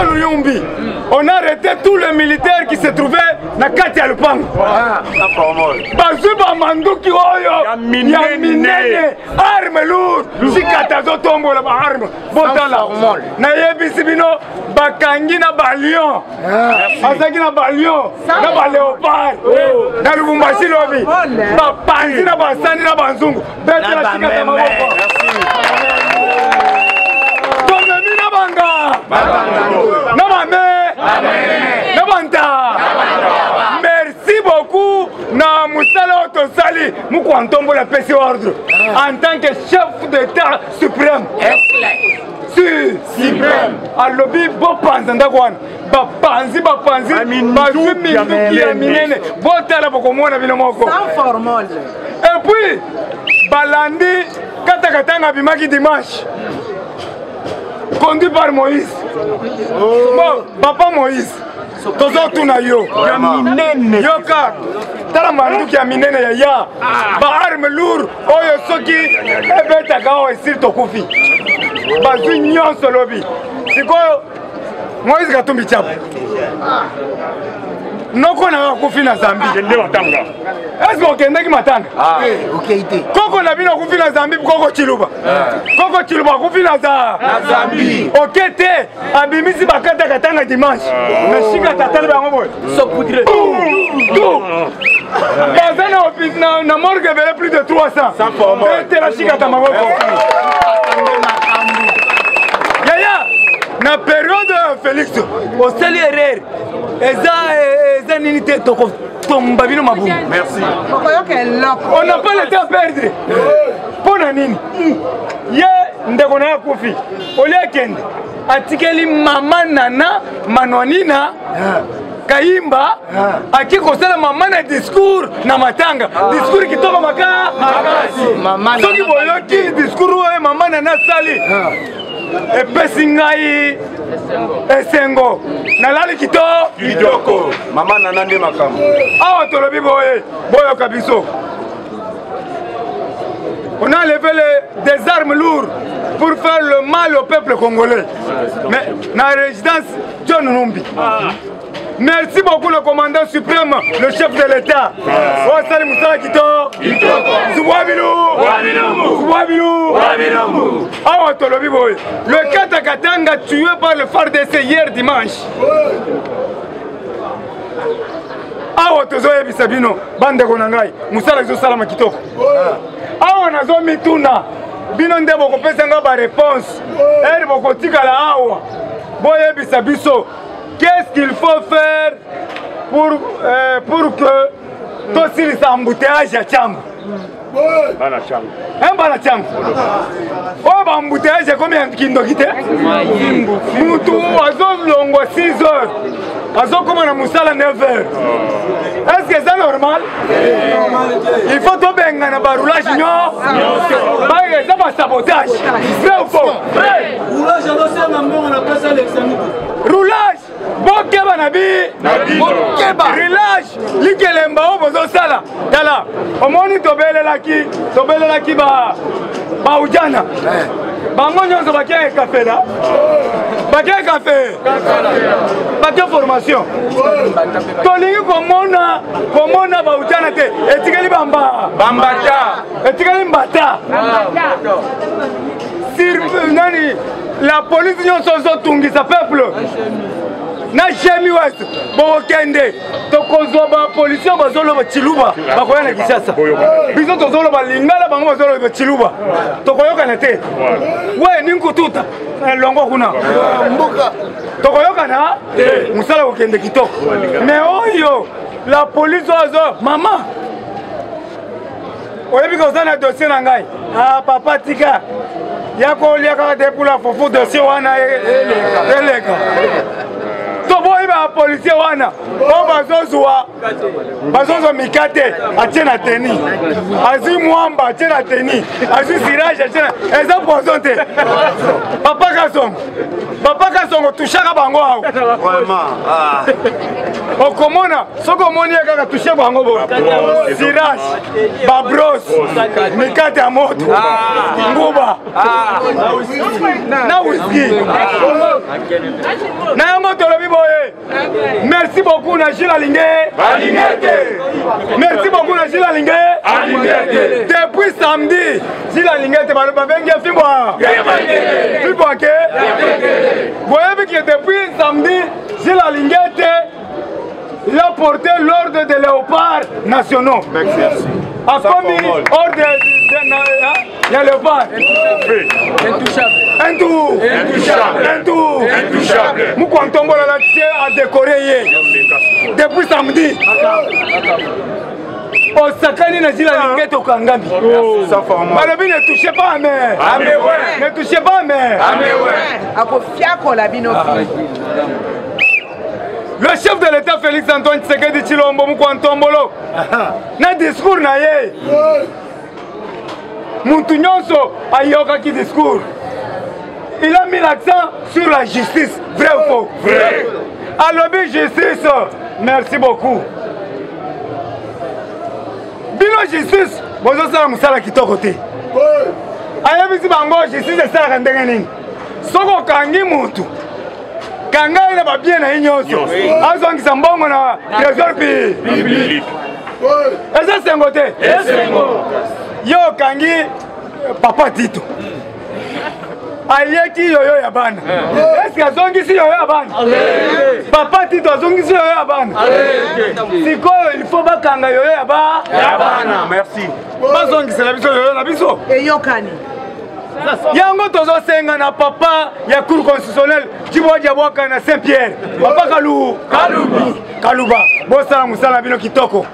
John Yumbi. On a arrêté tous les militaires qui se trouvaient dans Katia Lupango. Bazuba Manduki Oyo, Yaminene, arme lourde, si Katazo tombe la arme, Botala, Nayebi Sibino, Bakangi na Balion, Azaki na Balion, na Baléopard, na Lubumbashi Lobi, Bapanzi na Basani na Banzungu, Bête la Chikata Maboko. Tonemi na Banga, na Bame, na Banta. Merci beaucoup na Moussala Otosali, Moukouantombo la PC ordre, en tant que chef d'État suprême. Suprême. A lobby Bopanzanda Gwan, Bapanzi, Bazu Minduki Aminene, Botala Bokomona Vinomoko. Sans formol. Et puis, Balandi, Katakatanga Bimaki Dimanche. Conduit par Moïse. Bon, Papa Moïse. Tozo tuna yo. Yoka. Tala manduki ya minene ya. Ba arme lourd. Oyo soki. Ebeta kao esir tokufi. Bazu nyonso lobi. Sikoyo. Moïse Katumbi Chapo. Noko na kufi na Zambi. Kende matanga. Est-ce qu'on kende ki matanga? OK. Koko na bino kufi na Zambi koko Chiluba. Koko Chiluba kufi na Zambi. OK te abimisi bakata katanga dimanche. Na shika tatana bango boy. So poudre. Bazana office na morgue vele plus de 300. Sans forme. Te la shika tamabo. Yaya na période Félix au sali erreur. Eza n'unité tomba bino maboum. Merci. On n'a pas le temps à perdre. Pona nini? Ye ndeko na kufi. Ole kende. Atikeli mama nana manonina. Kaimba akikosela mama na discours na matanga. Discours kitoka makasi. Mama. Soki boyoki discours oyo mama nana sali. Epesi ngai esengo nalali kitoko mama nana nde makambo awa tolobi boyoka biso. On a levé des armes lourdes pour faire le mal au peuple congolais. Mais dans la résidence John Numbi. Merci beaucoup le commandant suprême, le chef de l'État. Osali Moussala Kito. Awa tolobi boy. Le Katakatanga tué par le FARDC hier dimanche. Awa tozoye bisabino bande konangai Moussala zo salama kitoko. Awa nazo mituna bino nde boko pesa nga ba réponse. Eri boko tikala awa. Boye bisabiso. Qu'est-ce qu'il faut faire pour que tout ce embouteillage à Tchamba? Un bana Tchamba. Oh, embouteillage, combien de kindokite? Moutou, azo longo 6 heures. Azo comme on a moussala 9 heures. Est-ce que c'est normal? Il faut tout bien dans le roulage. C'est pas sabotage. Vrai ou faux? Roulage, on appelle ça l'examen. Roulage! Bokeba nabi! Bokeba! Relâche! Likelemba o bozo sala! Yala! Omoni tobelelaki ba ujana! Bango nyonso bakia café là! Bakia café! Bakia formation! Tolingi komona ba ujana te! Etikali bamba! Bambata! Etikali mbata! Nani! La police nyonso zotungisa peuple! Na jemi west bokende tokozwa ba policier bazolo ba Chiluba bakoya na Kinshasa biso tozolo ba lingala bango bazolo ba Chiluba tokoyoka na te we ninkututa longo kuna mbuka tokoyoka na musala kokende kitoko mais oyo la police ozo mama oyebi kozana dossier na ngai papa tika yako liaka de pour la fofu dossier wana eleka toboyi ba policier wana o bazozwa mikate atie na teni azwi mwamba atie na teni azwi sirage atie na eza poison te papa kasongo tushaka bango awo okomona soki omoni ye kaka tushe bango bo sirage babros mikate ya moto nguba na whisky Nayango tolobi boye. Merci beaucoup na Gilles Alingé. Merci beaucoup na Gilles Alingé. Depuis samedi, Gilles Alingé te baloba bengi fimboa. Fimboa ke. Voyez que depuis samedi, Gilles Alingé il a porté l'ordre des léopards nationaux. Merci. A commis ordre de léopard. Intouchable. Moukwantombo la a décoré depuis samedi. Au Sakani na Gilles Alingé au Kangami. Balobi ne touchez pas à mer. Ne touchez pas à mer. Le chef de l'État Félix Antoine Tshisekedi Tshilombo Moukwantombolo na discours na ye Muntu nyonso ayoka ki discours. Il a mis l'accent sur la justice. Vrai ou faux? Vrai. À lobby justice. Merci beaucoup. Bilo justice. Bozo sala musala kitoko te. Aya bisi bango justice sala ndenge nini. Soko kangi mutu. Kanga ina ba bien na nyonso. Azongisa mbongo na trésor public. Eza sengote. Yo kangi papa Tito. Ayeki yoyo ya bana. Est-ce que azongisi yoyo ya bana? Papa Tito azongisi yoyo ya bana. Siko il faut bakanga yoyo ya bana. Merci. Bazongisa la biso yoyo na biso. Eyokani. Yango tozo senga na papa ya cour constitutionnelle Djiboja Bwaka na Saint-Pierre. Papa Kaluba. Bosala musala bino kitoko.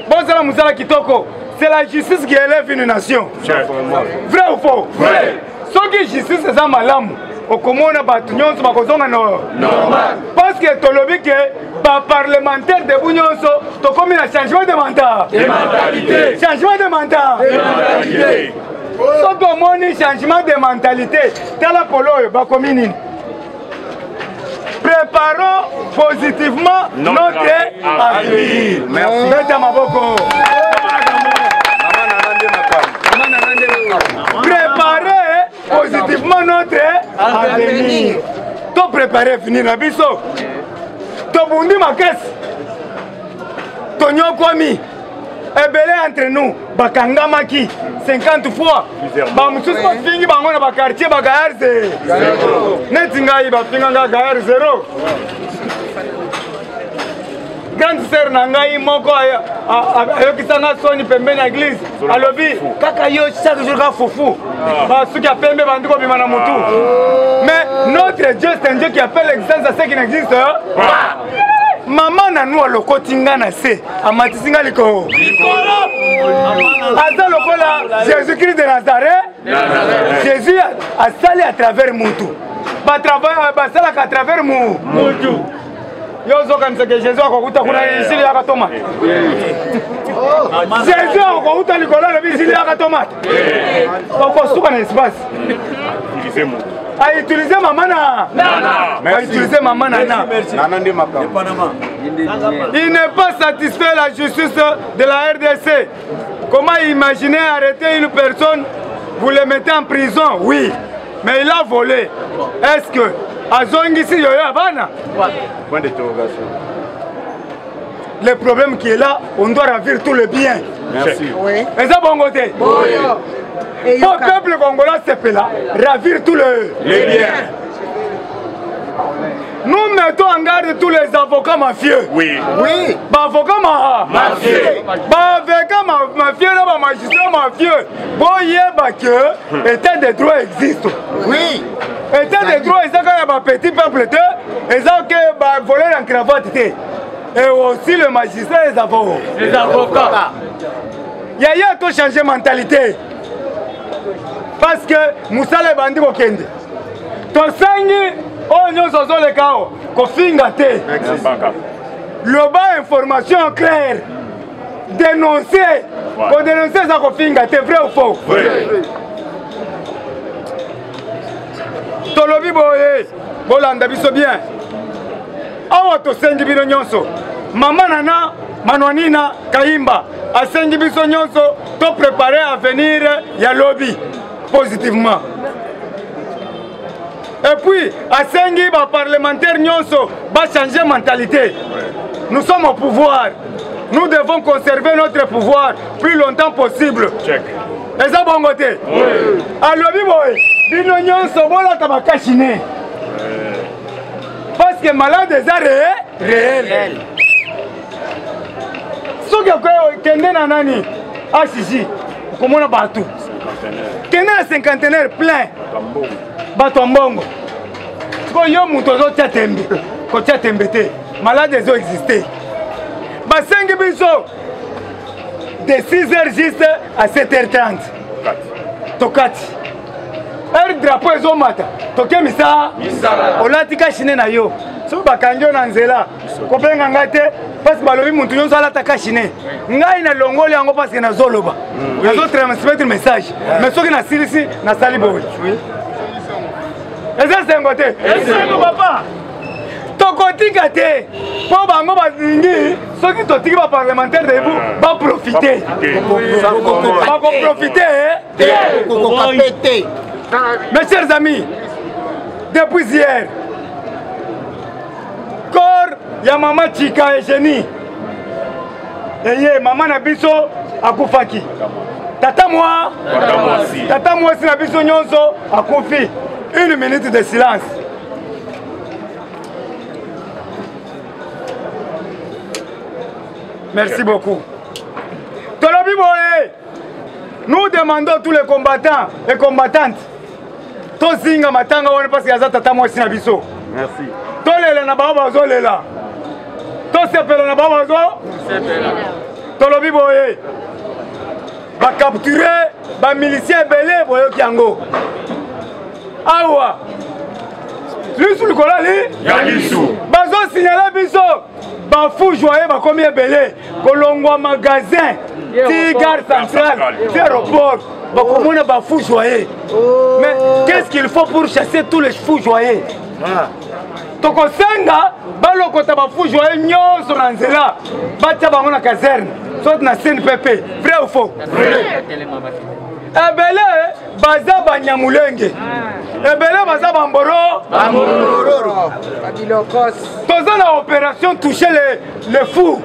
Bosala musala kitoko. C'est la justice qui élève une nation. Vrai ou faux? Vrai. Ce qui est justice, c'est ça malamu. Au commun, batunion, c'est pas normal. Parce que tu lobby que par parlementaire de Bounionso, tu as commis un changement de mandat. Changement de mentalité. Ce qui est changement de mentalité, c'est la polo, Bakomini. Préparons positivement notre avenir. Merci. Préparer positivement notre avenir. Tout préparer finir la biso. To bundi ma caisse. To nyokwami. Ebele entre nous. Bakanga maki 50 fois. Ba mususu ba fingi bango na ba quartier ba garze. Netinga iba finga nga gar 0. Grande sœur Nangaï Moko ayokisanga soni pembeni na église alobi kaka yo chaque jour ka foufou parce qu'il a pembe bandiko bima na mutu. Mais notre Dieu c'est un Dieu qui appelle l'existence à ce qui n'existe pas. Maman na nous lokotinga na se amatisinga liko asa lokola Jésus-Christ de Nazareth. Jésus a sali à travers mutu ba travail ba sala à travers mutu. Yozo kanisa que Jésus a kokuta kuna isili ya tomate. Jésus a kokuta likola na isili ya tomate. Oko suka na espace. A utiliser maman na. A utiliser maman na. Il n'est pas satisfait la justice de la RDC. Comment imaginer arrêter une personne, vous le mettez en prison? Oui, mais il a volé. Est-ce que Azongisi yoyo abana? Point d'interrogation. Le problème qui est là, on doit ravir tout le bien. Merci. Oui. Et ça, bon côté. Au peuple congolais, c'est là, ravir tout le bien. Nous mettons en garde tous les avocats mafieux. Oui. Oui. Avocats mafieux. Avocats mafieux, magistrats mafieux. Boyeba que état de droit existe. Oui. État de droit, c'est quand un petit peuple, et ça que voler en cravate. Et aussi le magistrat et les avocats. Yaya a tout changé de mentalité. Parce que Moussa le bandi kokende. Ton sangi, oh nous sommes les chaos. Kofinga te. Le bas information claire. Dénoncer. Pour dénoncer ça kofinga te, vrai ou faux? Oui. Tolobi boye, bolanda biso bien. Awa to sengi bino nyonso. Mama nana, manwanina, kaimba. A sengi biso nyonso, to préparer à venir ya lobby positivement. Et puis, à Sengi, les parlementaires va changer de mentalité. Nous sommes au pouvoir. Nous devons conserver notre pouvoir plus longtemps possible. Check. Et ça, bon côté. Oui. Alors, Bino Nyonso, voilà, t'as ma cachine. Parce que malade est réel. Ce que tu as nani, ah si, comment on a battu? Tu as un cinquantenaire plein. Batombongo. Quand yo mutozo tchatembe, ko tchatembete, malades ont existé. Ba 5 biso de 6h juste à 7h30. Tokati. Drapeau ezo mata. Toke misa. Olatika shine na yo. So bakanjo na nzela. Kopenga ngate parce balobi muntu nyonso alata kashine. Ngai na longoli yango parce que na zoloba. Nazo transmettre message. Mais soki na silisi na sali boy. Et ça c'est un côté. Et c'est mon papa. Tokotika te. Pour bango bazingi, ceux qui totiki ba parlementaire de vous va profiter. Va profiter. Mes chers amis, depuis hier, corps ya maman Chika et Génie. Et maman Nabiso akufaki. Tata moi si Nabiso nyonso akufi. 1 minute de silence. Merci beaucoup. Tolobi boye. Nous demandons tous les combattants et combattantes. Tozinga matanga wana parce que aza tata mwasi na biso. Merci. Tolela na baba bazolela. Tosepela na baba bazo. Tolobi boye. Ba capturer ba miliciens belé boyo kiango. Awa. Lisu likola li? Ya lisu. Bazo signaler biso. Ba fou joyeux ba combien belé. Kolongwa magasin. Tigard central. Aéroport. Ba komona ba fou joyeux. Mais qu'est-ce qu'il faut pour chasser tous les fous joyeux? Toko senga balokota ba fou joyeux nyonso na nzela. Batia bango na caserne. Soit na CNPP. Vrai ou faux? Vrai. Ebele baza banyamulenge. Ebele baza bamboro. Toza na opération toucher les fous.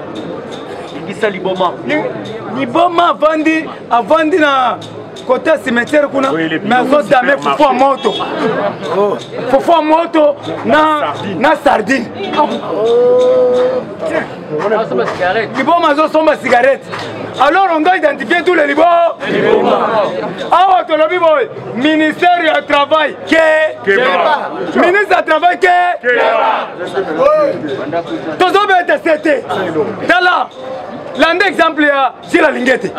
Ibisa Liboma. Liboma avandi na côté cimetière kuna maison dame fufu à moto. Fufu à moto na sardine. Liboma zo somba cigarette. Alors on doit identifier tous les libos. Ah, autonomie boy. Ministère du travail. Ministre du travail. Tous les été. Là. L'un exemple à Gila Lingete.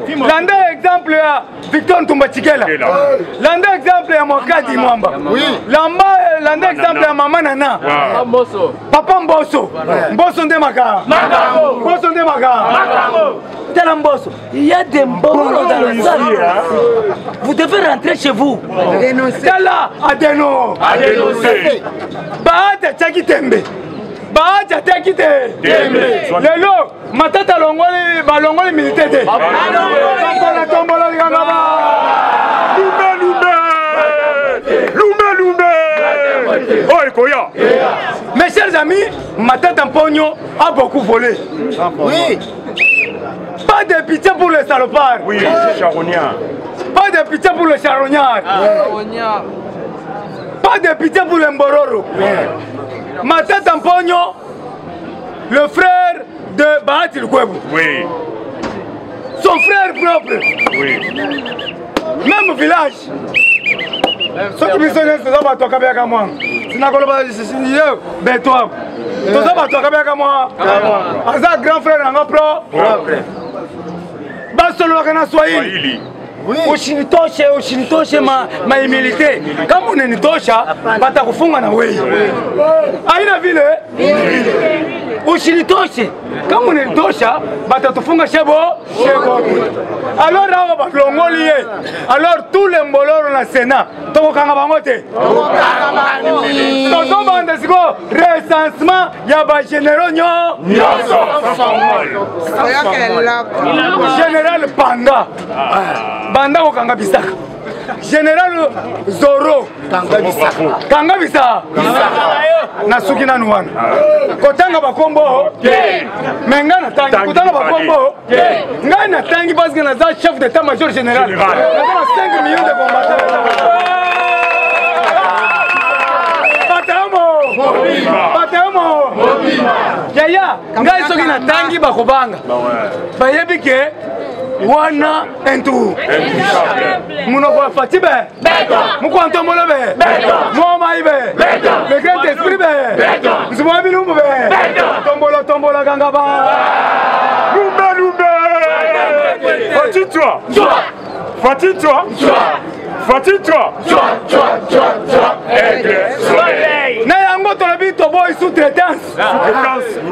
L'un exemple à Victor Tumbachikela. L'un exemple à Mokadi Mwamba. L'un exemple à Maman Nana. Papa Mbosso. Mbosso Ndemaka. Mbosso Ndemaka. Mbosso. Il y a des mboro dans la salle. Vous devez rentrer chez vous. Tala Adeno. Baate Tchakitembe. Baate Tchakitembe. Lelo. Matata longoli militaire. Mes chers amis, Matata Pogno a beaucoup volé. Oui. Pas de pitié pour les salopards. Oui, charognard. Pas de pitié pour les charognards. Pas de pitié pour les mbororo. Matata Pogno, le frère de Bahati Lukwebo. Oui. Son frère propre. Oui. Même village. Ce qui me sonne, c'est ça, tu as bien moi. Si tu as bien toi. Tu as bien moi. Asa grand frère, un propre. Basolo kana Swahili. Ushinitoshe ma humilité. Kama unanitosha batakufunga na wewe. Haina vile. Ushinitoshe. Kama unanitosha batatufunga shebo. Alors là baklongoli. Alors tous les mboloro na Sénat tokokanga bango te. Tokobanda siko recensement ya ba généraux nyonso. Général Panga. Banda okanga bisaka. général Zoro Kanga Bisa nasuki nanu wana kotanga bakombo mais nga natangi kotanga bakombo nga natangi parce que naza chef d'état-major général naza na 5 millions de combattants. Patamo yaya ngai soki natangi bakobanga bayebi ke wana entu munoko afati be mukwantombolo be momai be le grand esprit be nzumwa bilumbu be tombola kanga ba lumbe Fatitwa aigle soleil na yango tolobi toboy sous-traitance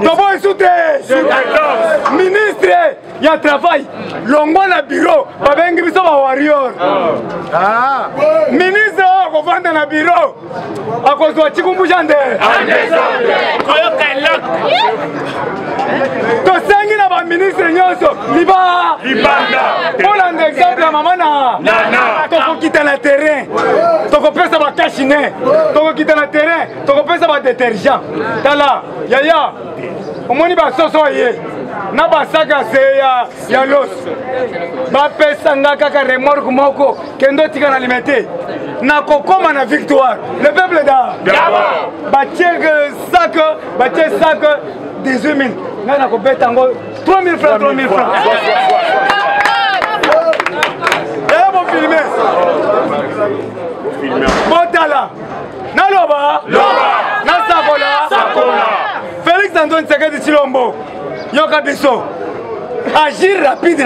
toboy sous-traitance ministre ya travail longwa na bureau babengi biso ba warrior ministre akovanda na bureau akozwa chikumbusha nde tosengi na baministre nyonso libanda mpona exemple ya mama na tokokita na terrain tokopesa bakashine tokokita na terrain tokopesa badetergent tala yaya omoni basoso ye na basaka se ya los bapesanga kaka remorque moko kendo tika na limete na kokoma na victoire le peuple d'abord batie sac 18 000 nga na kobeta yango 3 000 francs filmé Botala Naloba Nasakola Félix Antoine Tshisekedi Tshilombo Yoka biso agir rapide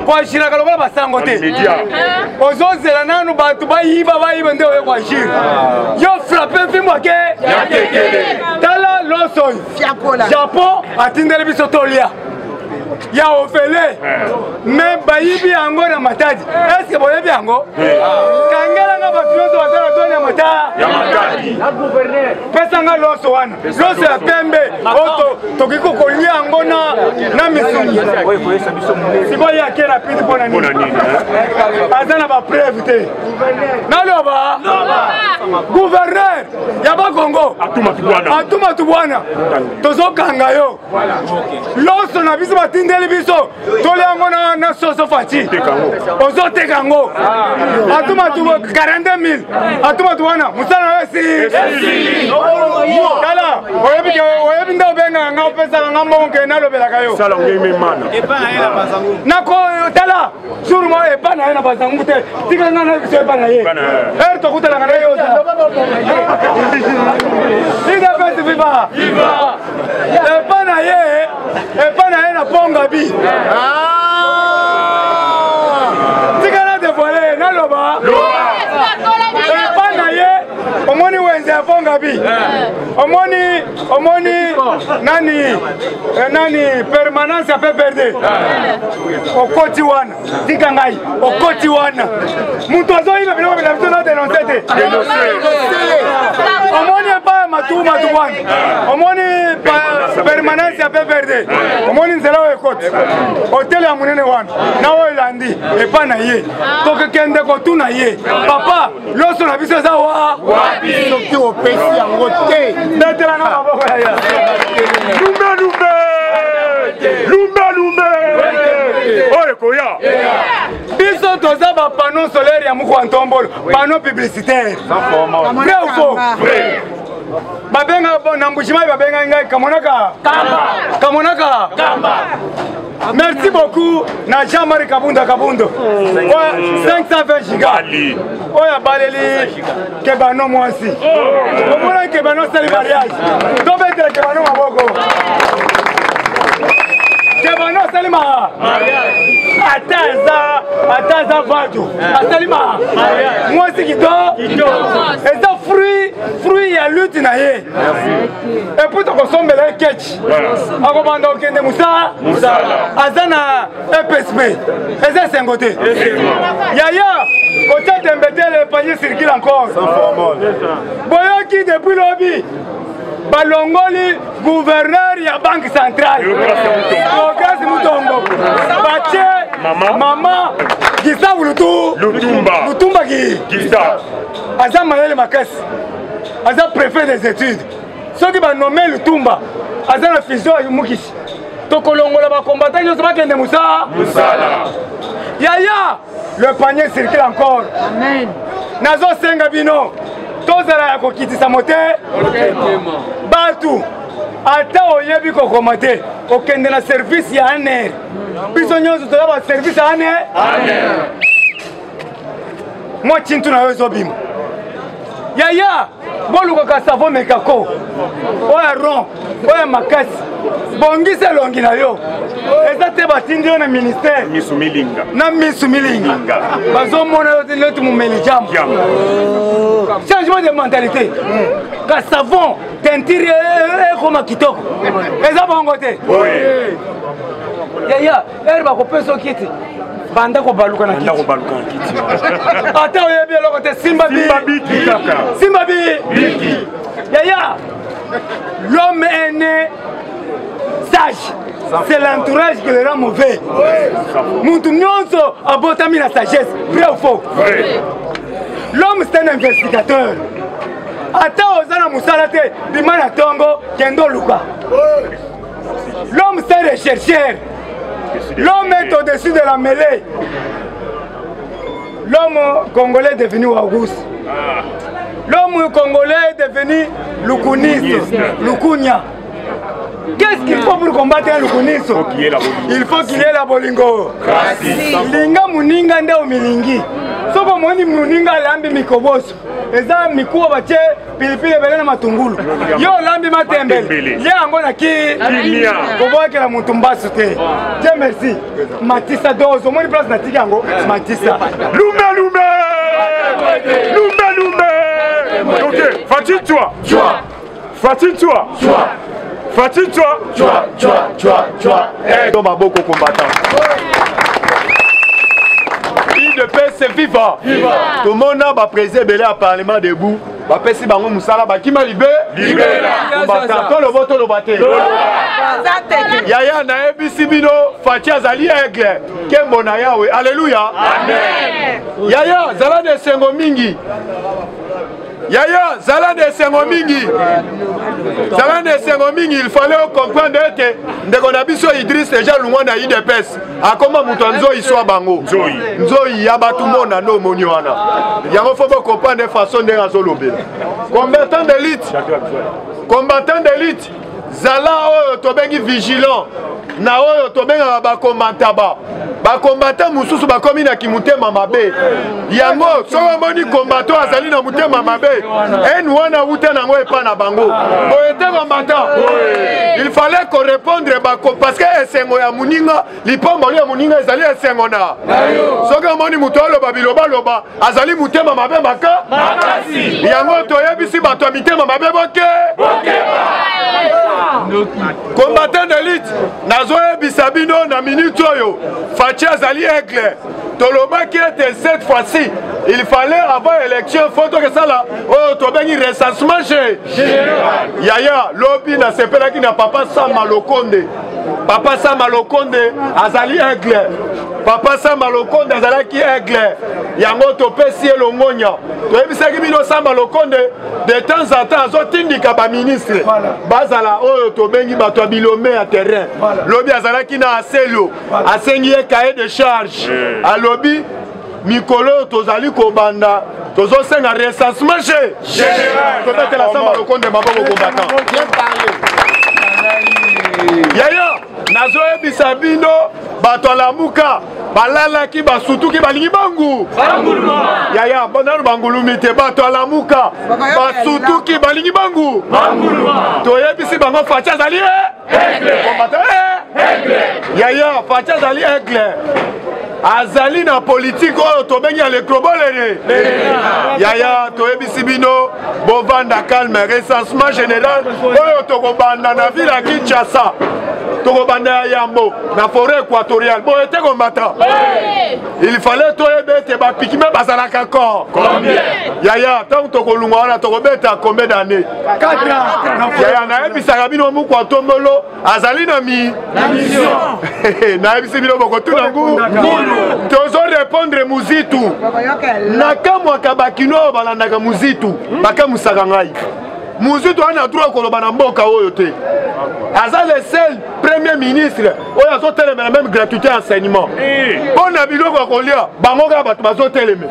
kwa agir kaloba basango te ozozela nanu batu bayiba nde oyo kwa agir yo frapper fimwa ke tala loso Japon atindele biso tolia ya ofele me bayibi yango na matadi est-ce que boyebi yango kangela nga batuyozo watala toni ya matadi na gouverneur pesa nga loso wana loso ya pembe oto tokiko kolia yango na misuni sikoyi yake rapide mpona nini aza na bapreuve te naloba gouverneur ya bakongo atuma tubwana tozokanga yo loso na biso batindeli biso toli yango na soso fati ozoteka yango atuma tu 42 000 atuma tu wana musala na esi kala oyebi nde obenga nga opesaka nga mbongo nalobelaka yo nako tala jour mo epa na ye na bazangu te tika nga na biso epa na ye ere tokutelaka na ye oza idefesi viva epa na ye na ponga bi tika na devoile naloba epa na ye omoni wenze ya ponga bi omoni nani permanence ya PPRD okoti wana tika ngai okoti wana mutu azoyiba biloko bila biso na denonse te omoni epa matuma tu wana omoni permanence ya PPRD omoni nzela oyo ekoti hotel ya munene wana na oyo elandi epa na ye tokekende kotuna ye papa loso na biso eza wapi soki opesi yango te betelanga maboko ya ya lumbe oyo koya biso toza bapano solaire ya moko ya ntombolo pano publicitaire vrai ou faux babenga na mbushimai babenga ngai kamonaka merci beaucoup na Jean-Marie Kabundo 520 giga oya baleli kebano mwasi omona kebano sali mariage to betre kebano maboko kebano sali ataza vatu asalima mwasi kito eza fruit ya lutte na ye epuis tokosombela ye kechi akobanda okende musala aza na EPSP eza esengo te yaya kotia tembetele panier circule encore boyoki depuis lobi balongoli gouverneur ya banque centrale Ogasi Mutombo bache mama Gisa Lutumba Gisa aza mayele makasi aza préfet des études soki ba nommé Lutumba aza na fusion ya Mukishi tokolongola ba combattant nyonso bakende musala Yaya le panier circule encore amen nazo senga bino tozala ya kokitisa mote batu ata oyebi kokoma te okende na service ya aner biso nyonso toya ba service ya aner mwa chintu na yo ezobima Yaya bolukaka savo mekako oya ron oya makasi bongisa elongi na yo eza te batindi yo na ministère na misu milinga bazomona yo te neti momeli jambo changement de mentalité ka savon tentire ekoma kitoko eza bongo te Yaya ere bakopesa okiti banda kobaluka na kiti ata oyebi eloko te Simba Bi Yaya l'homme est né sage c'est l'entourage qui le rend mauvais mutu nyonso abotami na sagesse vrai ou faux l'homme c'est un investigateur ata oza na musala te bima na tongo kendo luka l'homme c'est un rechercheur l'homme est au-dessus de la mêlée. L'homme congolais est devenu Auguste. L'homme congolais est devenu Lukuniste, Lukunya. Qu'est-ce qu'il faut pour combattre un Lukuniste? Il faut qu'il y ait la bolingo. Linga muninga nde omilingi. Soko moni muninga lambi mikoboso. Eza mikuwa bache pilipili bele na matungulu. Yo lambi matembele. Ye angona ki koboke la mutumbasu te. Dieu merci. Matissa dozo moni place na tika yango Matissa. Lumbe. OK, fatine-toi. Eh, dans ma beaucoup combattant. De paix c'est vivant. Tout le monde a présidé belé à parlement debout. Ba pesi bango musala ba kima libé. Combattant to le vote le baté. Yaya na ebisi bino Fatia Zali aigle. Kembo na yawe. Alléluia. Amen. Yaya zala de sengo mingi. Yaya zala de sengo mingi. Il fallait comprendre que ndeko na biso Idriss déjà loin na IDPS. Akoma muto nzoi soit bango. Nzoi ya batu mona no moni wana. Yango faut comprendre façon de razolobe. Combattant d'élite. Zala oyo tobengi vigilant. Na oyo tobenga ba combattant. Ba combattant mususu ba komi na kimutema mabe. Yango soko moni combattant azali na mutema mabe. En wana uta na ngo epa na bango. Boyete combattant. Il fallait qu'on réponde parce que esengo ya muninga lipombo ya muninga ezali esengo na. Soko moni mutolo babiloba loba azali mutema mabe maka. Makasi. Yango toyebisi bato mitema mabe boke. Combattant d'élite nazoe bisabino na minute oyo Fatia Zali aigle toloba qui était cette fois-ci il fallait avant élection photo que ça là oh to bengi recensement général Yaya lobi na sepela ki na papa Sama Lokonde azali aigle papa Sama Lokonde azalaki aigle yango to pesi elongonya to ebisaki bino Sama Lokonde de temps en temps azotindika ba ministre bazala oyo to bengi bato bilomé à terrain lobi azalaki na aselo asengi cahier de charge alobi mikolo tozali kobanda tozosenga recensement général peut-être la Sama Lokonde maboko combattant Yaya nazoyebisa bino bato lamuka balalaki basutuki balingi bangu Yaya bonano bangulumi te bato lamuka basutuki balingi bangu toyebisi bango Fatia Zali Yaya Fatia Zali aigle azali na politique oyo tobengi électrobolere Yaya toyebisi bino bovanda calme recensement général oyo tokobanda na ville ya Kinshasa tokobanda yambo na forêt équatoriale bon était combattant il fallait toyebete bapiki me bazalaka corps yaya tant tokolunga wana tokobeta combien d'années 4 ans yaya nayebisaka bino mukwatombolo azali na mission nayebisi bino bokotuna ngu tozo répondre muzitu nakamwaka bakino oyo balandaka muzitu bakamusaka ngai muzitu ana droit koloba na mboka oyo te aza le seul premier ministre oyo azotelemela même gratuité enseignement mpo na biloko ya kolia bango kaka bato bazoteleme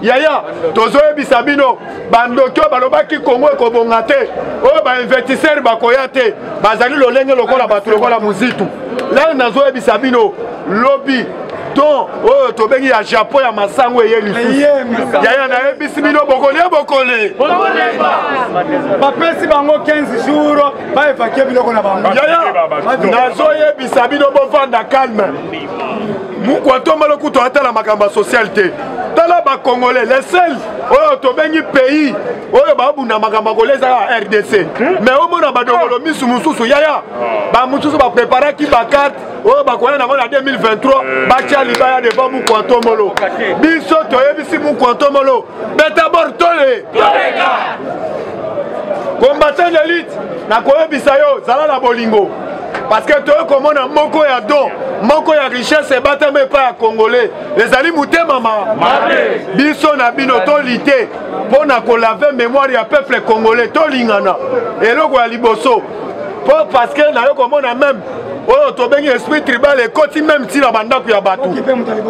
yaya tozoyebisa bino bandoki oyo balobaki kongo ekobonga te oyo bainvestisseur bakoya te bazali lolenge lokola bato lokola muzitu lelo nazoyebisa bino lobi don oyo tobengi ya japon ya masango eye lisusu yaya nayebisi bino bokolia bokole bapesi bango 15 jours baevake biloko na bango yaya nazoyebisa bino bovanda calme mukwatombolo kutu atala makambo ya social te tala bakongolais les seuls oyo tobengi pays oyo babunda makambo ya kolia ezaka RDC mais omona badongolo misu mosusu yaya bamosusu bapreparaki bakarte oyo bakoya nango na 2023 batya libaya devant mukwatombolo biso toyebisi mukwatombolo beta bor tole combattant d'élite nakoyebisa yo zala na bolingo parce que toyo komona moko ya don moko ya richesse ebatama epai ya congolais ezali motema biso na bino tolite mpo na kolave mémoire ya peuple congolais tolingana eloko ya liboso mpo parce que nayo komona même oyo tobengi esprit tribal ekoti même ntina bandako ya bato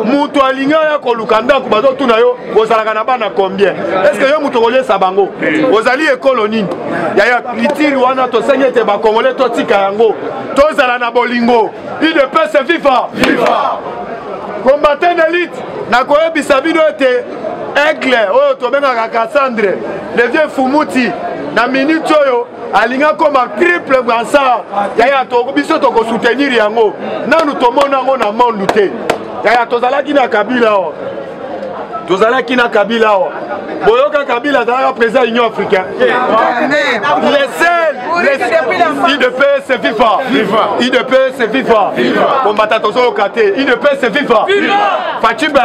mutu alinga ya koluka ndako bazotuna yo ozalaka na bana combien est ce que yo mutu okoliesa bango ozali ekolo nini yaya litiri wana tosengi ete bakongole totika yango tozala na bolingo idps viva combattant d'élite nakoyebisa bino ete aigle oyo tobengaka Cassandre devient fumuti na minute oyo alinga koma triple bransard yaya biso tokosoutenir yango nanu tomona yango na monde te yaya tozalaki na Kabila awa boyoka Kabila azalaka président ya Union africaine IDPS viva kombata tozoyoka te IDPS viva Fachibe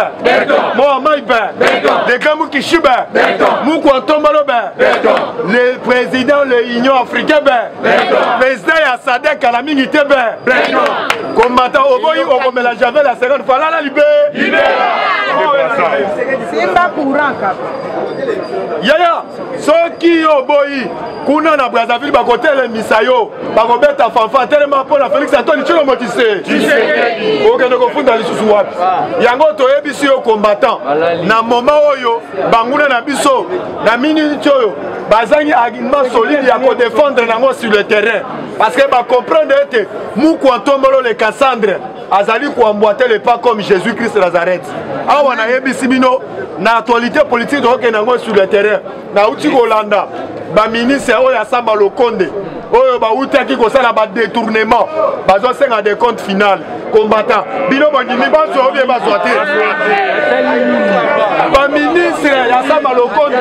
Mohamed Dekamu Kishibe Mukwatombolo le président de l'Union africaine président ya Sadek à la mingi te combattant oboyi okomela javel la 50 fois la libé Simba courant kaka. Yaya, soki oboyi kuna na Brazzaville bakotele misayo bakobeta fanfa tellement pour la Félix Antoine Tshilo Motise. Okende kofunda lisusu wapi. Yango toyebisi yo combattant na moment oyo banguna na biso na minute oyo bazangi argument solide ya ko défendre nango sur le terrain parce que ba comprendre ete Mukwatombolo le Cassandre azali koemboîter le pas comme Jésus-Christ Nazareth. Awa na yebisi bino na actualité politique okende nango sur le terrain na uti kolanda ba ministre oyo asamba lokonde oyo ba utaki kosala ba détournement bazo senga des comptes final combattant bino bandimi bazo obie bazo te ba ministre asamba lokonde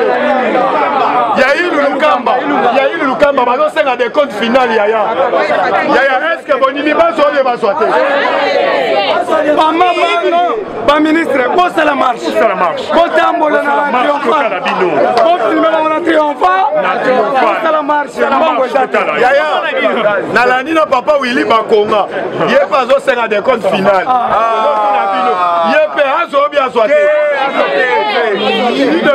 Yaïlu Lukamba bazo senga des comptes final yaya est-ce que bandimi bazo obie bazo te ba ministre bossa la marche botambola na triomphant botambola na triomphant la marche yaya nalandi na papa Willy Bakonga ye bazo senga des comptes final ye pe azo bien soité il de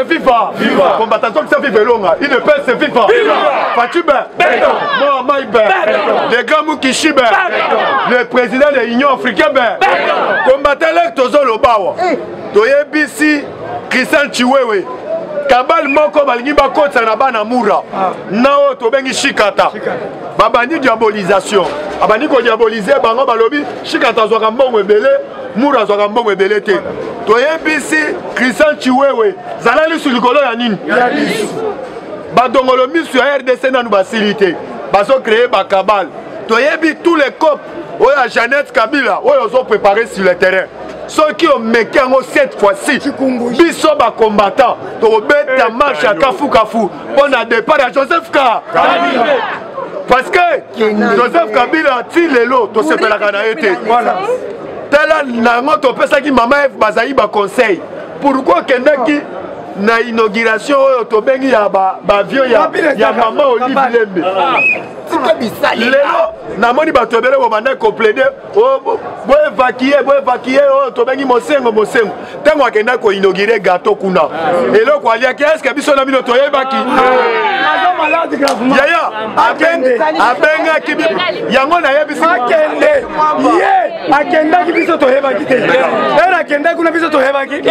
FIFA combattant ça vive longa il de paix c'est FIFA Fatiba Mohamed de Gamu Kishibe le président de l'Union africaine combattant l'électozo lobawa toyebisi Christian Chiwewe kabal moko balingi bakotsa na bana mura nao tobengi shikata babandi diabolisation abandi ko diaboliser bango balobi shikata zwaka mbongo ebele mura zwaka mbongo ebele te toyebisi Christian Chiwewe zalali sur likolo ya nini badongolo misu ya RDC nanu basilité bazo créer ba kabal toyebi tous les copes oya Jeannette Kabila oyo zo préparer sur le terrain ceux qui ont méqué cette fois-ci biso ba combattant to beta marche à Kafu pour na départ à Joseph Ka parce que Joseph Kabila ti lelo tosepelaka na ye te tala nango topesaki mama F bazali conseil pourquoi kendaki na inauguration oyo tobengi ya bavion ya mama Olive Lembe lelo namoni bato ebele bobanda koplede boevakie oyo tobengi mosengo ntango akenda koinaugure gato kuna eloko aliaki eske biso na bino toyebaki yaya abengaki yango nayebisi akendaki biso toyebaki te era akendaki kuna biso toyebaki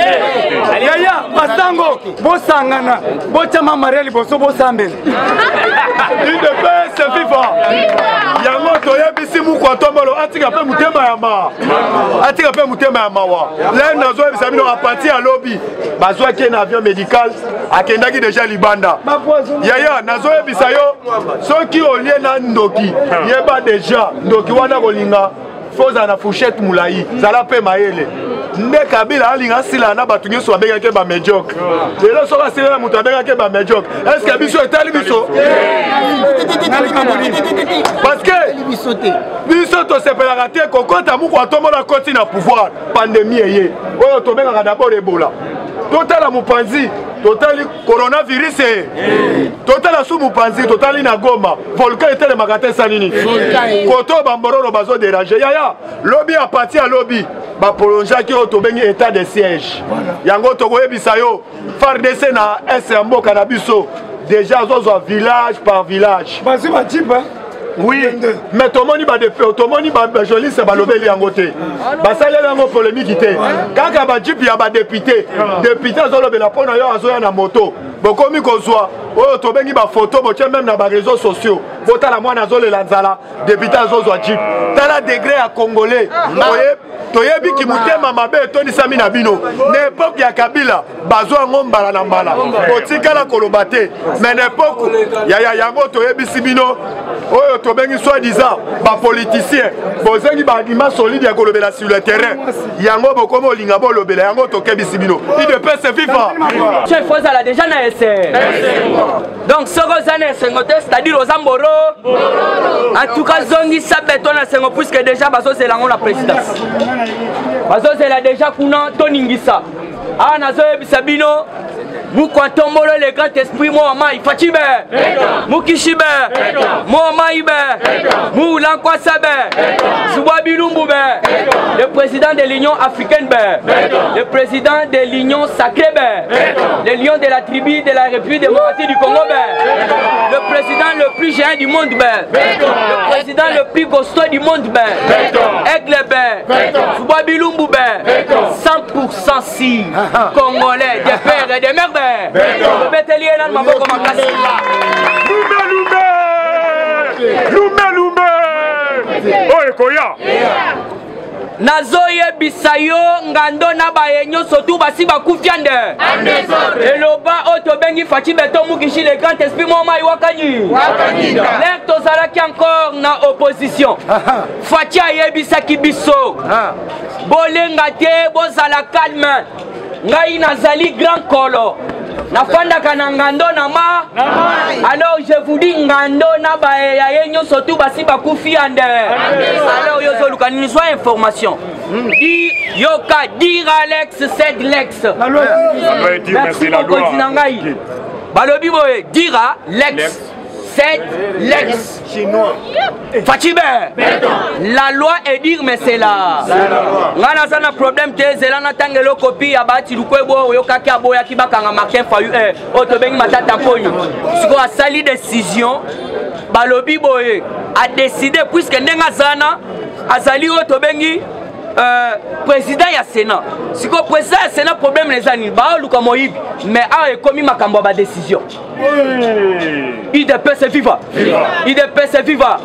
yaya basango bosangana botyama maria liboso bosambela udps fifa yango toyebisi mukwatomolo atika mpe mutema ya mawa le nazoyebisa bino apati ya lobi bazwaki na avion médical akendaki deja libanda yaya nazoyebisa yo soki olie na ndoki yeba deja ndoki wana kolinga foza na fourchette mulai zala mpe mayele nde Kabila alinga sila na bato nyonso babengaki bamédiocre lelo soki asilela moto abengaki bamédiocre estce biso etali biso parce que biso tosepelaka te kokota mukwatomona koti na pouvoir pandémie eye oyo tobengaka d'abord Ebola totala mopanzi totali coronavirus totala su mopanzi totali na Goma volcan etelemaka te esa nini koto bambororo bazoderange yaya lobi apati ya lobi baprolongeaki oyo tobengi état de siège yango tokoyebisa yo FARDC na ese ya mboka na biso déjà azozwa village par village bazwi bajipa oui mais tomoni bajournaliste balobeli yango te basaleli yango polémique te kaka bajipe ya badepute depute azolobela mpo na yo azoya na moto bokomi kozwa oyo tobengi bafoto botie meme na bareseau sociaux botala mwana azolela nzala depute azozwa jipe tala degré ya congolais toyebiki motema mabe etonisami na bino na epoke ya Kabila bazwa yango mbala na mbala botikala koloba te mais na epoke yaya yango toyebisi bino oyo tobengi soi-disant bapoliticien bozengi baargument solide ya kolobela sur le terrain yango bokomi olinga bolobela yango tokebisi bino idps fifa chef ozala déjà na ese donc soko oza na esengo te c'est-à-dire oza mboro en tout cas zongisa beto na esengo puisque déjà bazozela yango na présidence bazozela déjà kuna toningisa awa nazoyebisa bino mukwatomolo le grand esprit moamai fachibe mukishibe moamaibe mulankwasabe subwabilumbu le président de l'Union africaine le président de l'Union sacrée le lion de la tribu de la République démocratique du Congo le président le plus géant du monde le président le plus costaud du monde aigle subwabilumbu 100% si congolais des pères et des mères Lume oye koya nazoyebisa yo ngando na baye nyonso tu basi bakufia nde eloba oyo tobengi faci beto mukishi le grand esprit momai wakani lere tozalaki encore na opposition faci ayebisaki biso bolenga te bozala calme ngai nazali grand kolo nafandaka na ngando na ma alors je vous dis ngando na baeya ye nyonso tu basi bakufi ande alors yozoluka nini sois information yoka dire Alex c'est Lex merci beaucoup na ngai balobi boye dira Lex c'est Lex chinois Fachibe la loi est dire mais c'est là ngana sana problème te zela na tangelo copie ya bati lukwebo yokaki aboya kibakanga Martin Fayu otobengi matata ponyo siko asali décision balobi boye a décidé puisque ndenga zana azali otobengi président ya Sénat siko président ya Sénat problème les années ba luka moyibi mais a ekomi makambo ba décision IDPS viva IDPS viva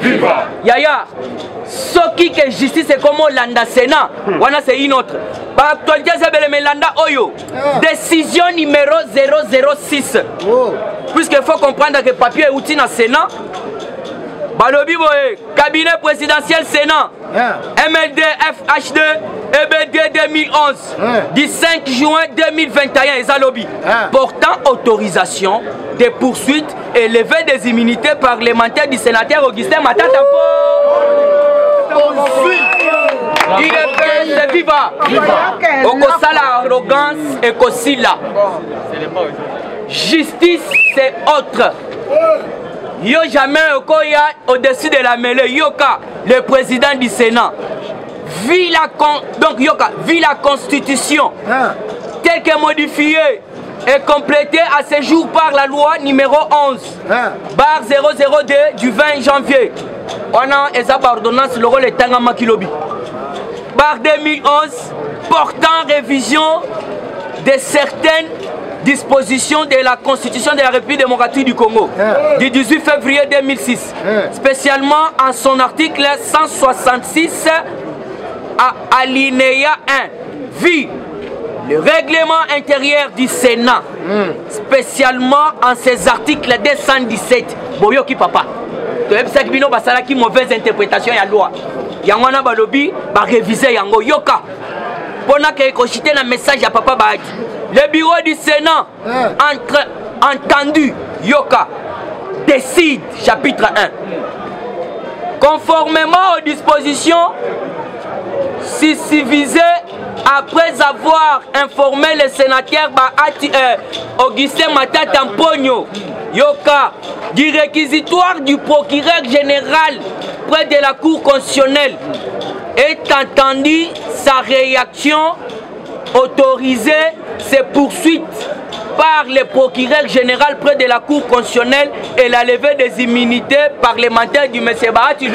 yaya soki que justice est comme landa Sénat wana c'est une autre ba actualité zebele melanda oyo décision numéro 006 puisque faut comprendre que papier est outil na Sénat Balobi boye, cabinet présidentiel Sénat, MLD FH2, EBD 2011, du 5 juin 2021, et Zalobi, portant autorisation des poursuites et levée des immunités parlementaires du sénateur Augustin Matata. Il est viva. Okosala arrogance et Kosila. Justice, c'est autre. Yo jamais Okoya au-dessus de la mêlée. Yoka, le président du Sénat. Donc Yoka, vu la constitution telle que modifiée et complétée à ce jour par la loi numéro 11 bar 002 du 20 janvier. On a une ordonnance le rôle est en Makilobi. Bar 2011 portant révision de certaines dispositions de la Constitution de la République démocratique du Congo du 18 février 2006, spécialement en son article 166 à alinéa 1, vit le règlement intérieur du Sénat, spécialement en ses articles 217. Boyoki papa, tu as vu qui mauvaise interprétation de la loi. Yangwana balobi ba réviser yango yoka. Pona ke kochiter na message à papa Bahati. Le bureau du Sénat entendu yoka décide chapitre 1. Conformément aux dispositions susvisées après avoir informé le sénateur Augustin Matata Mpogno yoka du réquisitoire du procureur général près de la Cour constitutionnelle est entendu sa réaction autorisée ces poursuites par le procureur général près de la Cour constitutionnelle et la levée des immunités parlementaires du M. Bahati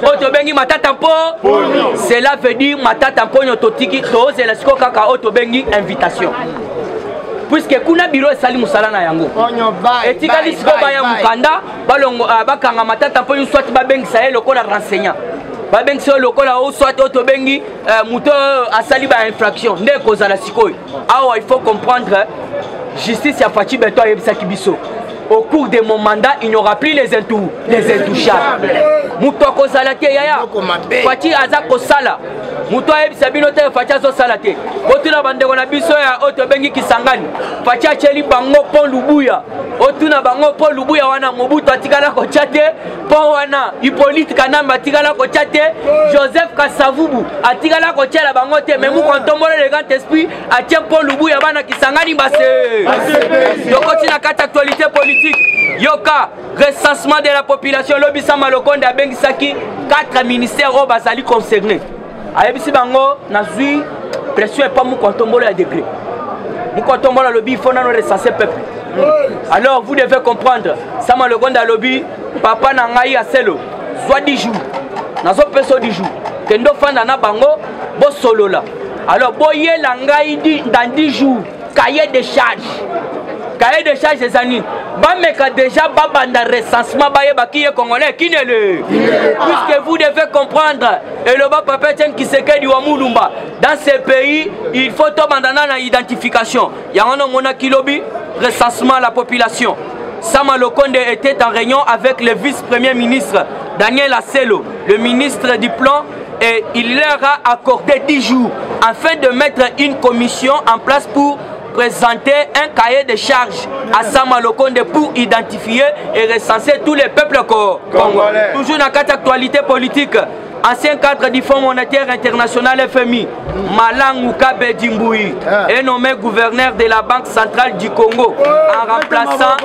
Otobengi Matata Mpogno. Cela veut dire Matata Mpogno Totiki Toze la Skokaka Otobengi invitation. Puisque kuna biro esali musala na yango etikali siko baya mukanda balongo bakanga Matata Mpogno soit babengisa ye lokola renseignant babengisa lokola o soit Otobengi muto asali ba infraction nde kozala sikoyo. Awa il faut comprendre justice ya Fachi Beto ayebisaki biso au cours de mon mandat il n'y aura plus les intouchables. Muto kozala te yaya Fachi aza kosala muto ayebisa bino te Fachi azo sala te otuna bandeko na biso ya Otobengi Kisangani Fachi acheli bango pon Lubuya otuna bango pon Lubuya wana Mobutu atikala ko chate pon wana Hippolyte Kanamba atikala ko chate Joseph Kasavubu atikala ko chela bango te mais mu kontombola le grand esprit atie pon Lubuya bana Kisangani base yokoti na kata actualité politique yoka recensement de la population lobisa Malokonde abengisaki 4 ministères au bazali concernés. Ayebisi bango nazui pression et pas mu kontombola ya degré. Mu kontombola lobby il faut na recenser peuple. Alors vous devez comprendre Sama Malokonde lobby papa na ngai aselo soit 10 jours. Nazo peso 10 jours. Kendo fanda na bango bo solola. Alors boye la ngai dans 10 jours cahier de charge. Cahier de charge des années. Bameka déjà babanda recensement baye bakiye congolais qui ne le. Puisque vous devez comprendre et le bas papa tient qui se dit Wamulumba. Dans ces pays, il faut tout bandana na identification. Yangano mona kilobi recensement à la population. Sama Malokonde était en réunion avec le vice-premier ministre Daniel Aselo, le ministre du plan, et il leur a accordé 10 jours afin de mettre une commission en place pour présenter un cahier de charges à Sama Malokonde pour identifier et recenser tous les peuples congolais. Toujours dans cette actualité politique, ancien cadre du Fonds monétaire international FMI, Malang Mukabe Dimboui, est nommé gouverneur de la Banque centrale du Congo en remplaçant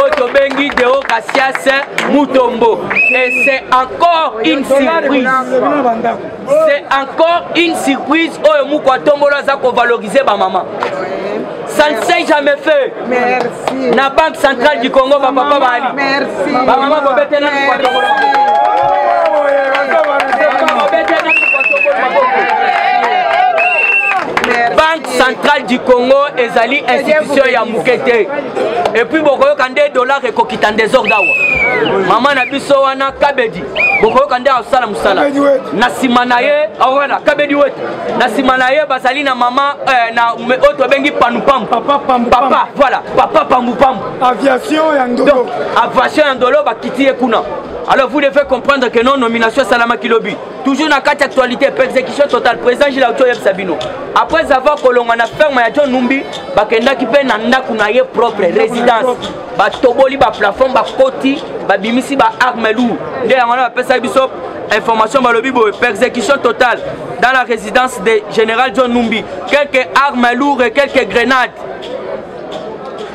Otobengi Deo Cassias Mutombo. Et c'est encore une surprise. C'est encore une surprise où Mukwatombo a valorisé ma maman. Ça ne s'est jamais fait. Merci. La Banque centrale du Congo, papa Bali. Merci. Maman Banque centrale du Congo ezali institution ya mukete. Et puis bokoyo kande dollar ekokita désordre. Maman na biso wana Kabedi. bokoyoka nde asala mosala na nsima na ye voilà kabedi wete na nsima na ye bazali na mama na oyo tobengi panupambu papa voilà papa pambupambu aviation ya ndolo aviation ya ndolo bakiti ye kuna. Alors vous devez comprendre que non nomination Salama Kilobi. Toujours dans quatre actualités, persécution totale. Président Gilles Auto Yeb Sabino. Après avoir colon on a fermé à John Numbi, bakenda qui peine nanda kunaye propre résidence. Ba toboli ba plafond ba koti ba bimisi ba arme lourd. Ndé on a appelé ça biso information ba lobi bo persécution totale dans la résidence de général John Numbi. Quelques armes lourdes et quelques grenades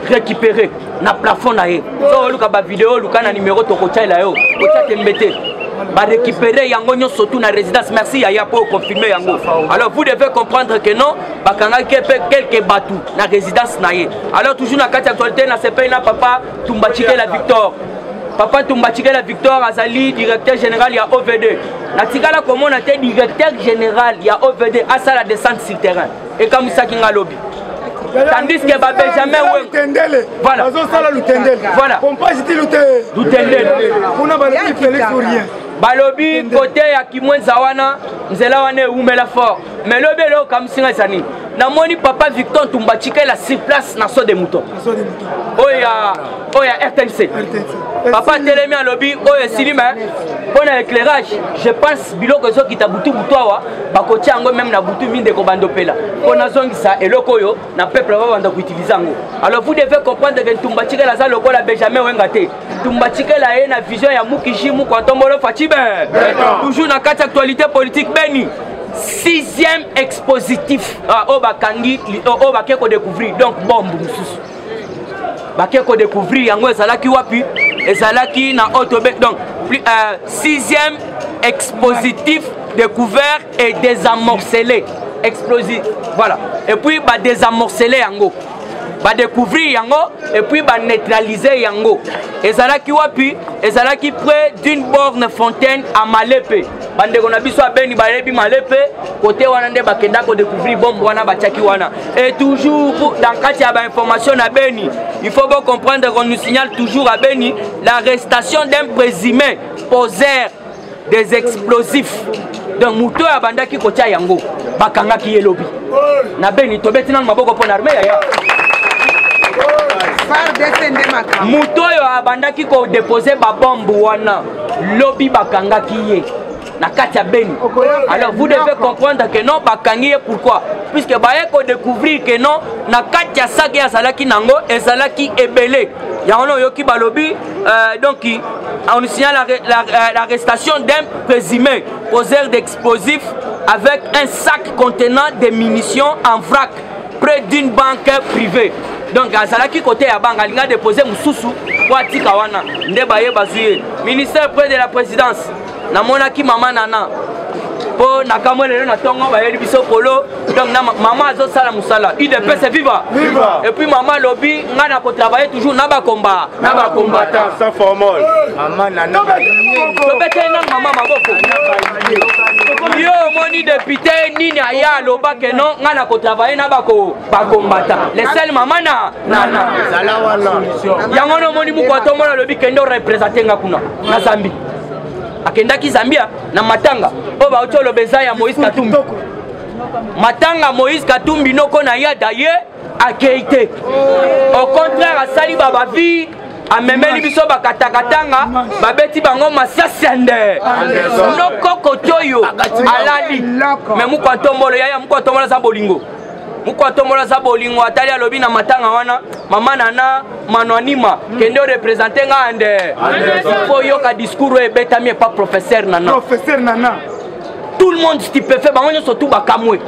récupérées na plafond na ye. So luka ba vidéo luka na numéro to kocha la yo. Kocha tembete. Ba récupérer yango nyo surtout na résidence. Merci Yaya pour confirmer yango. Alors vous devez comprendre que non ba kanga quelques bateaux na résidence na ye. Alors toujours na carte actualité na CP na papa Tumbachike la Victor. Papa Tumbachike la Victor azali directeur général ya OVD. Na tikala comment on était directeur général ya OVD à ça la descente sur terrain. Et comme ça qui ngalobi. Tandis que Babé jamais voilà. Voilà. Balobi côté ya Kimwen Zawana, nzela wane umela fort. Mais lobi lo comme singa sani. Na moni papa Victor Tumbachike la sur place na so de mouton. Oya RTNC. Papa Telemi a lobby oya Silima. Pour l'éclairage, je pense biloko zo kita butu butwa ba kotia ngo même na butu minde ko bando pela. Pona zongisa eloko yo na peuple va banda ko utiliser ngo. Alors vous devez comprendre que Tumbachike la za loko la Benjamin Wengate. Tumbachike la ye na vision ya Mukishi mu kwa tombolo Fatibe. Toujours na quatre actualité politique Beni. 6e expositif Oba Kangi Oba Keko découvrir donc bombe mususu. Ba Keko découvrir yango ezalaki wapi? Ezalaki na Otobe donc 6e expositif découvert et désamorcelé. Explosif. Voilà. Et puis bah désamorceler yango. Ba découvrir yango et puis ba neutraliser yango. Ezalaki wapi? Ezalaki près d'une borne fontaine à Malepe. Bande kona biso abeni balebi Malepe côté wana nde bakenda ko découvrir bombe wana bachaki wana. Et toujours dans kati ya ba information na Beni, il faut bien comprendre qu'on nous signale toujours à Beni l'arrestation d'un présumé poseur des explosifs. Donc muto ya bandaki kotia yango bakanga ki yelobi. Na Beni tobeti na maboko pona armée ya. Muto yo abandaki ko déposer ba bombe wana lobi bakanga ki ye. Na katia Beni. Alors vous devez comprendre que non bakangi pourquoi? Puisque baye ko découvrir que non na katia saki ya salaki nango et salaki ebele. Ya ono yoki balobi donc on signale l'arrestation d'un présumé poseur d'explosifs avec un sac contenant des munitions en vrac près d'une banque privée. Donc azalaki côté ya banque alinga déposer mususu pour atika wana nde baye bazuye. Ministère près de la présidence na monaki mama nana po nakamwele na tongo bayeli biso polo donc na maman azo sala musala IDP c'est viva et puis maman lobby ngana ko travailler toujours na ba combattant sans formol maman nana to bete na maman maboko yo moni député nini aya loba que non ngana ko travailler na ba combattant les seuls maman nana zala wana yango no moni muko mona lobby kendo représenter ngakuna na Zambie akendaki Zambia na matanga o ba otolo beza ya Moïse Katumbi matanga Moïse Katumbi noko na ya daye akeite au contraire asali baba vi amemeli biso bakatakatanga babeti bango masasende noko kotoyo alali mais mukwatombolo yaya mukwatombolo za bolingo mukwatombolo za bolingo atali alobi na matanga wana mama nana manwanima kende représenter nga ande il faut yoka discours ebetami pas professeur nana tout le monde stupéfait bango surtout bakamwe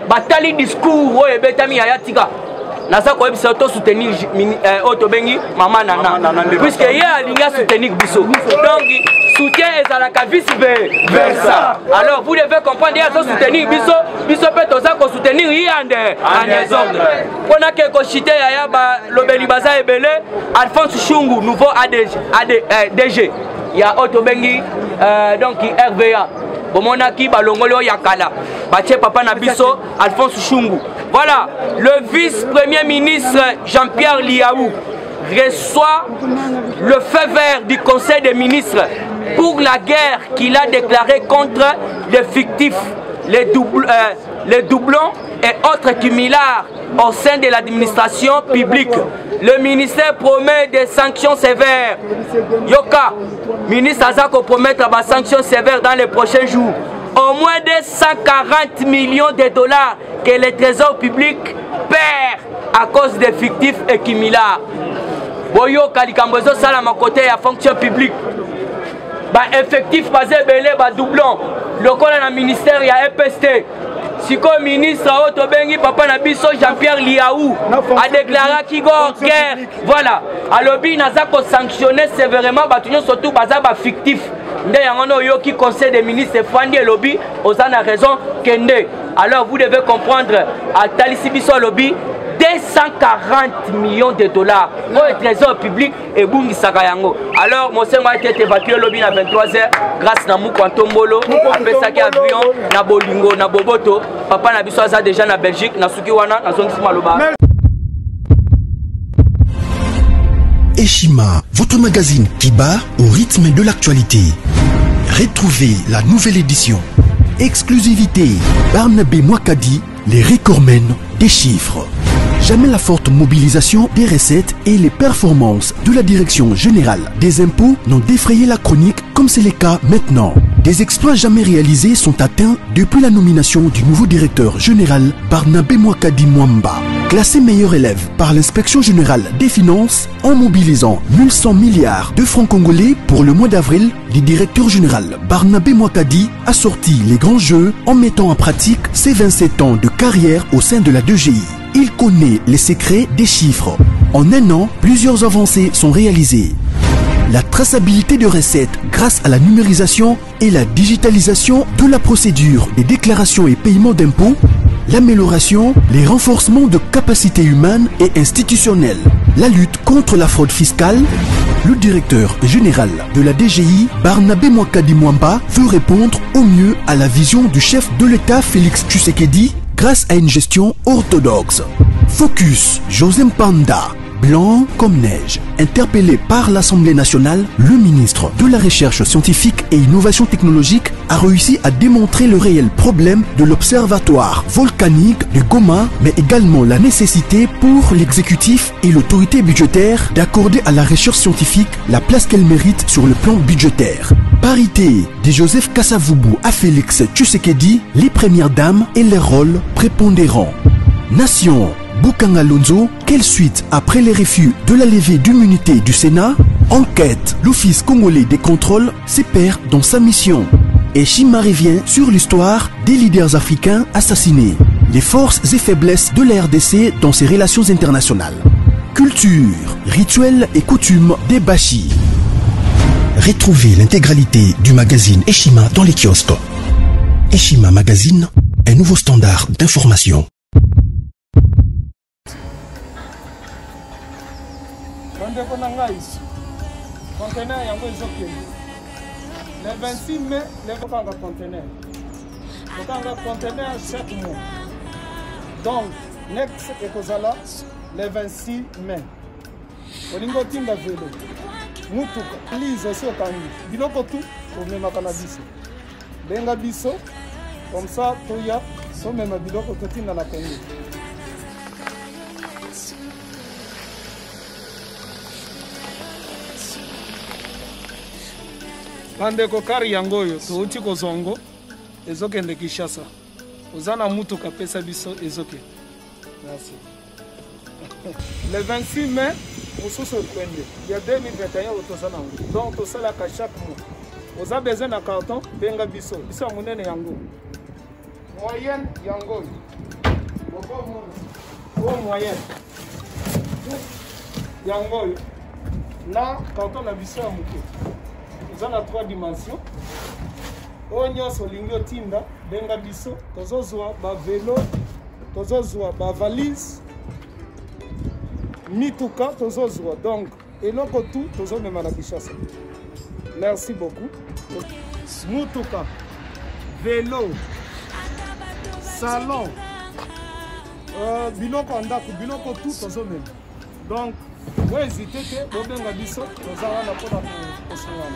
batali discours ebetami ya tika nasa ko ebisa to soutenir otobengi mama nana puisque ye alinga soutenir biso donc soutien ezalaka vice versa. Alors vous devez comprendre ya soutenir biso peut toza ko soutenir yande en désordre pona ke ko chité ya ba lobeli baza ebele Alphonse Chungu nouveau DG ya otobengi donc RVA bomonaki balongolo yakala bache papa na biso Alphonse Chungu. Voilà, le vice-premier ministre Jean-Pierre Liaou reçoit le feu vert du Conseil des ministres pour la guerre qu'il a déclarée contre les fictifs, les doublons et autres cumulards au sein de l'administration publique. Le ministère promet des sanctions sévères. Yoka, ministre Azako promet des sanctions sévères dans les prochains jours. Au moins de 140 millions de dollars que le trésor public perd à cause des fictifs et cumulards. Boyoka, Likambozo, Salam à côté à fonction publique. Effectif basé belé doublon. Le col dans le ministère il y a EPST. Si comme ministre Otobengi papa Nabiso Jean-Pierre Liaou a déclaré qu'il y a guerre. Voilà. Alors il n'a pas sanctionné sévèrement surtout baza fictif. Ndé qui conseil des ministres Fandi et lobby aux a raison kende. Alors vous devez comprendre à Talissi Biso lobby 240 millions de dollars au trésor public et Bungi Sakayango. Alors, mon seigneur a été évacué le lobby à 23h grâce à Moukwantombolo, après ça qui a avion, na Bolingo, na Boboto. Papa n'a besoin ça déjà na Belgique, na Sukiwana, na zone Maloba. Eshima, votre magazine qui bat au rythme de l'actualité. Retrouvez la nouvelle édition. Exclusivité, Barnabé Mwakadi, les recordmen des chiffres. Jamais la forte mobilisation des recettes et les performances de la Direction générale des impôts n'ont défrayé la chronique comme c'est le cas maintenant. Des exploits jamais réalisés sont atteints depuis la nomination du nouveau directeur général Barnabé Mwakadi Mwamba. Classé meilleur élève par l'inspection générale des finances en mobilisant 1100 milliards de francs congolais pour le mois d'avril, le directeur général Barnabé Mwakadi a sorti les grands jeux en mettant en pratique ses 27 ans de carrière au sein de la DGI. Il connaît les secrets des chiffres. En un an, plusieurs avancées sont réalisées. La traçabilité de recettes grâce à la numérisation et la digitalisation de la procédure des déclarations et paiements d'impôts, l'amélioration, les renforcements de capacités humaines et institutionnelles, la lutte contre la fraude fiscale. Le directeur général de la DGI, Barnabé Mwakadi Mwamba, veut répondre au mieux à la vision du chef de l'État Félix Tshisekedi grâce à une gestion orthodoxe. Focus, José Mpanda, blanc comme neige. Interpellé par l'Assemblée nationale, le ministre de la Recherche scientifique et innovation technologique a réussi à démontrer le réel problème de l'observatoire volcanique de Goma, mais également la nécessité pour l'exécutif et l'autorité budgétaire d'accorder à la recherche scientifique la place qu'elle mérite sur le plan budgétaire. Parité de Joseph Kasavubu à Félix Tshisekedi, les premières dames et leurs rôles prépondérants. Nation, Bukanga Lonzo, quelle suite après les refus de la levée d'immunité du Sénat? Enquête, l'Office congolais des contrôles se perd dans sa mission. Et Shima revient sur l'histoire des leaders africains assassinés, les forces et faiblesses de la RDC dans ses relations internationales. Culture, rituels et coutumes des Bashi. Retrouvez l'intégralité du magazine Eshima dans les kiosques. Eshima Magazine, un nouveau standard d'information. Le 26 mai, les conteneurs. Conteneur chaque mois. Donc, next Ekozala, le 26 mai. Olingo Tinda Vélo. Mutuka, please, aussi au Tangi. Biloko tout, au même cannabis. Benga biso, comme ça, Toya, so même biloko tout dans la Congo. Bandeko kari yango oyo touti kozongo ezokende Kinshasa. Ozana mutuka pesa biso ezoke. Merci. Le 26 mai, au sous-soprendre, il y a 2021 au Tosana. Donc, tout ça là, chaque mois. Vous avez besoin d'un carton, benga biso. Biso monene yango. Moyenne yango. Au moyenne. Yango. Là, carton na biso à mouké. Vous avez 3 dimensions. Onyo solingyo tinda, benga biso. Tozozwa ba vélo, tozozwa ba valise. Mituka, tozozwa. Donc, eloko tout, tozomema na Kinshasa. Merci beaucoup. Mutuka, vélo, salon, biloko andako, biloko tout, tozomema. Donc, vous hésitez que vous benga biso, tozala na pona ko